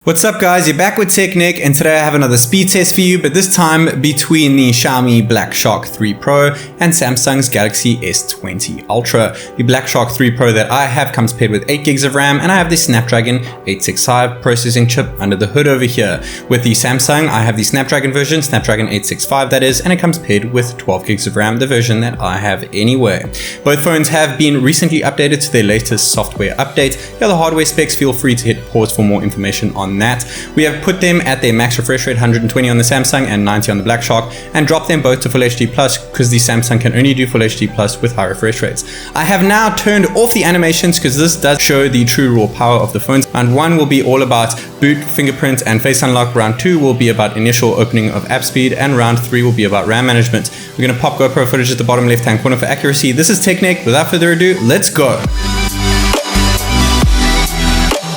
What's up guys, you're back with TechNick, and today I have another speed test for you, but this time between the Xiaomi Black Shark 3 Pro and Samsung's Galaxy S20 Ultra. The Black Shark 3 Pro that I have comes paired with 8 gigs of RAM, and I have the Snapdragon 865 processing chip under the hood over here. With the Samsung, I have the Snapdragon version, Snapdragon 865 that is, and it comes paired with 12 gigs of RAM, the version that I have anyway. Both phones have been recently updated to their latest software update. Here are the hardware specs, feel free to hit pause for more information on that. We have put them at their max refresh rate 120 on the Samsung and 90 on the Black Shark, and dropped them both to Full HD Plus because the Samsung can only do Full HD Plus with high refresh rates. I have now turned off the animations because this does show the true raw power of the phones. Round 1 will be all about boot, fingerprint and face unlock. Round 2 will be about initial opening of app speed, and round 3 will be about RAM management. We're going to pop GoPro footage at the bottom left hand corner for accuracy. This is TechNick. Without further ado, let's go.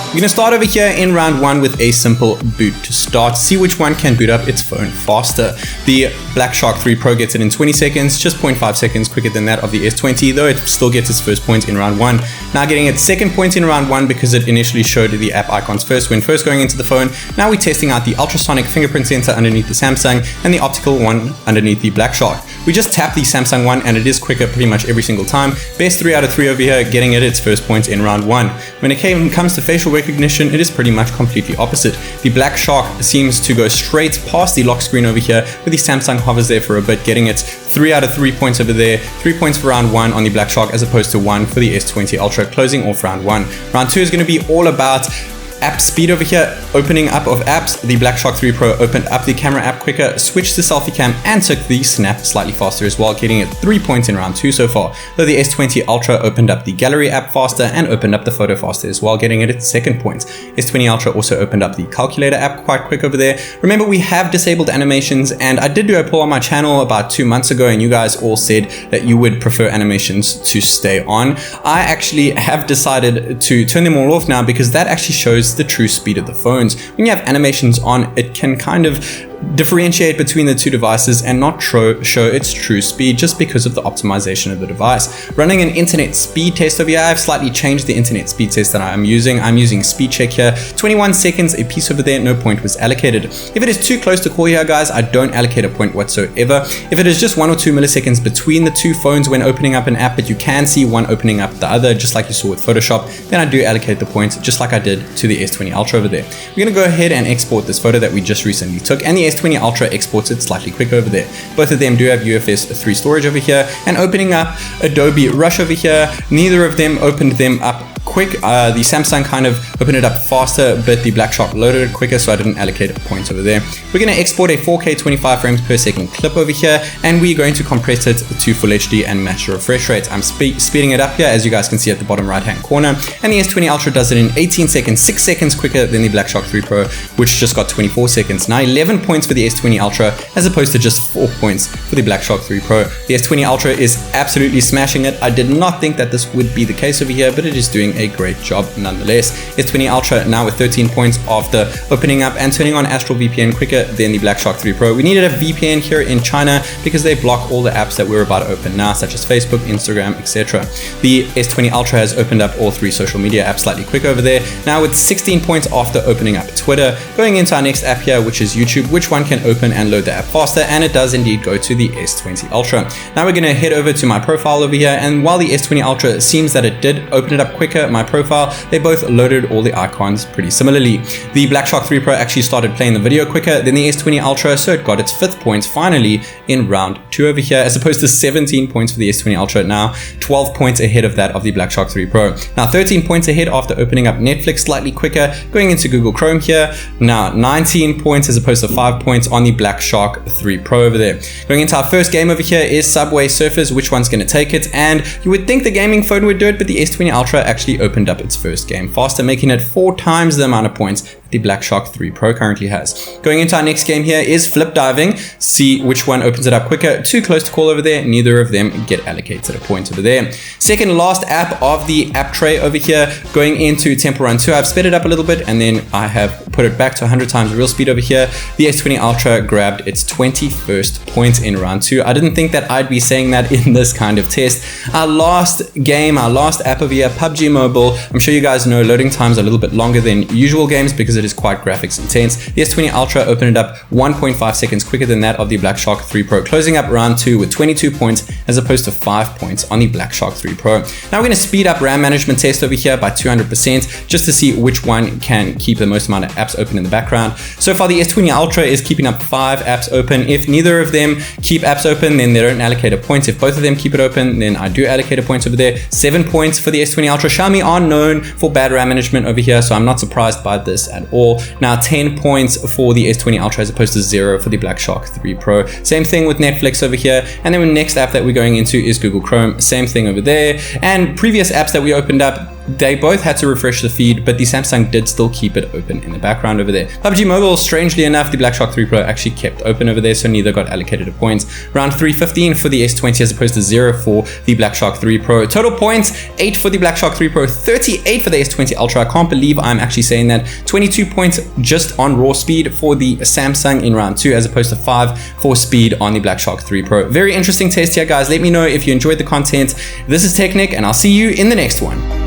We're going to start over here in round 1 with a simple boot to start. See which one can boot up its phone faster. The Black Shark 3 Pro gets it in 20 seconds, just 0.5 seconds quicker than that of the S20, though it still gets its first point in round 1. Now getting its second point in round 1 because it initially showed the app icons first when first going into the phone. Now we're testing out the ultrasonic fingerprint sensor underneath the Samsung and the optical one underneath the Black Shark. We just tap the Samsung one and it is quicker pretty much every single time. Best 3 out of 3 over here, getting it its first point in round 1. When it comes to facial recognition, it is pretty much completely opposite. The Black Shark seems to go straight past the lock screen over here, but the Samsung hovers there for a bit, getting its 3 out of 3 points over there. 3 points for round 1 on the Black Shark as opposed to 1 for the S20 Ultra, closing off round 1. Round 2 is going to be all about app speed over here, opening up of apps. The Black Shark 3 Pro opened up the camera app quicker, switched to selfie cam, and took the snap slightly faster as well, getting it 3 points in round 2 so far. Though the S20 Ultra opened up the gallery app faster and opened up the photo faster as well, getting it its second point. S20 Ultra also opened up the calculator app quite quick over there. Remember, we have disabled animations, and I did do a poll on my channel about 2 months ago, and you guys all said that you would prefer animations to stay on. I actually have decided to turn them all off now because that actually shows the true speed of the phones. When you have animations on, it can kind of differentiate between the two devices and not show its true speed just because of the optimization of the device. Running an internet speed test over here, I've slightly changed the internet speed test that I'm using. I'm using speed check here, 21 seconds a piece over there, no point was allocated. If it is too close to call here guys, I don't allocate a point whatsoever. If it is just 1 or 2 milliseconds between the two phones when opening up an app, but you can see one opening up the other just like you saw with Photoshop, then I do allocate the points just like I did to the S20 Ultra over there. We're going to go ahead and export this photo that we just recently took, and the S20 Ultra exports it slightly quicker over there. Both of them do have UFS 3 storage over here, and opening up Adobe Rush over here, neither of them opened them up quick. The Samsung kind of opened it up faster, but the Black Shark loaded it quicker, so I didn't allocate points over there. We're going to export a 4K 25 frames per second clip over here, and we're going to compress it to Full HD and match the refresh rate. I'm speeding it up here, as you guys can see at the bottom right hand corner, and the S20 Ultra does it in 18 seconds, 6 seconds quicker than the Black Shark 3 Pro, which just got 24 seconds. Now 11 points for the S20 Ultra as opposed to just 4 points for the Black Shark 3 Pro. The S20 Ultra is absolutely smashing it. I did not think that this would be the case over here, but it is doing a great job nonetheless. S20 Ultra now with 13 points after opening up and turning on Astral VPN quicker than the Black Shark 3 Pro. We needed a VPN here in China because they block all the apps that we're about to open now, such as Facebook, Instagram, etc. The S20 Ultra has opened up all 3 social media apps slightly quick over there, now with 16 points after opening up Twitter. Going into our next app here, which is YouTube, which one can open and load the app faster, and it does indeed go to the S20 Ultra. Now we're going to head over to my profile over here, and while the S20 Ultra seems that it did open it up quicker, my profile, they both loaded all the icons pretty similarly. The Black Shark 3 Pro actually started playing the video quicker than the S20 Ultra, so it got its 5th points finally in round 2 over here, as opposed to 17 points for the S20 Ultra, now 12 points ahead of that of the Black Shark 3 Pro. Now 13 points ahead after opening up Netflix slightly quicker, going into Google Chrome here, now 19 points as opposed to 5 points on the Black Shark 3 Pro over there. Going into our first game over here is Subway Surfers, which one's going to take it, and you would think the gaming phone would do it, but the S20 Ultra actually opened up its first game faster, making it 4 times the amount of points the Black Shark 3 Pro currently has. Going into our next game here is Flip Diving. See which one opens it up quicker. Too close to call over there, neither of them get allocated a point over there. Second last app of the app tray over here, going into Temple Run 2. I've sped it up a little bit and then I have put it back to 100 times real speed over here. The S20 Ultra grabbed its 21st point in round 2. I didn't think that I'd be saying that in this kind of test. Our last game, our last app over here, PUBG Mobile. I'm sure you guys know loading times are a little bit longer than usual games because it is quite graphics intense. The S20 Ultra opened it up 1.5 seconds quicker than that of the Black Shark 3 Pro, closing up round 2 with 22 points as opposed to 5 points on the Black Shark 3 Pro. Now we're going to speed up RAM management test over here by 200% just to see which one can keep the most amount of apps open in the background. So far the S20 Ultra is keeping up 5 apps open. If neither of them keep apps open, then they don't allocate a point. If both of them keep it open, then I do allocate a point over there. 7 points for the S20 Ultra. Xiaomi are known for bad RAM management over here, so I'm not surprised by this at all. Now 10 points for the S20 Ultra as opposed to 0 for the Black Shark 3 Pro. Same thing with Netflix over here. And then the next app that we're going into is Google Chrome. Same thing over there. And previous apps that we opened up, they both had to refresh the feed, but the Samsung did still keep it open in the background over there. PUBG Mobile, strangely enough, the Black Shark 3 Pro actually kept open over there, so neither got allocated a point. Round 3, 15 for the S20 as opposed to 0 for the Black Shark 3 Pro. Total points, 8 for the Black Shark 3 Pro, 38 for the S20 Ultra. I can't believe I'm actually saying that. 22 points just on raw speed for the Samsung in round 2 as opposed to 5 for speed on the Black Shark 3 Pro. Very interesting test here, guys. Let me know if you enjoyed the content. This is TechNick, and I'll see you in the next one.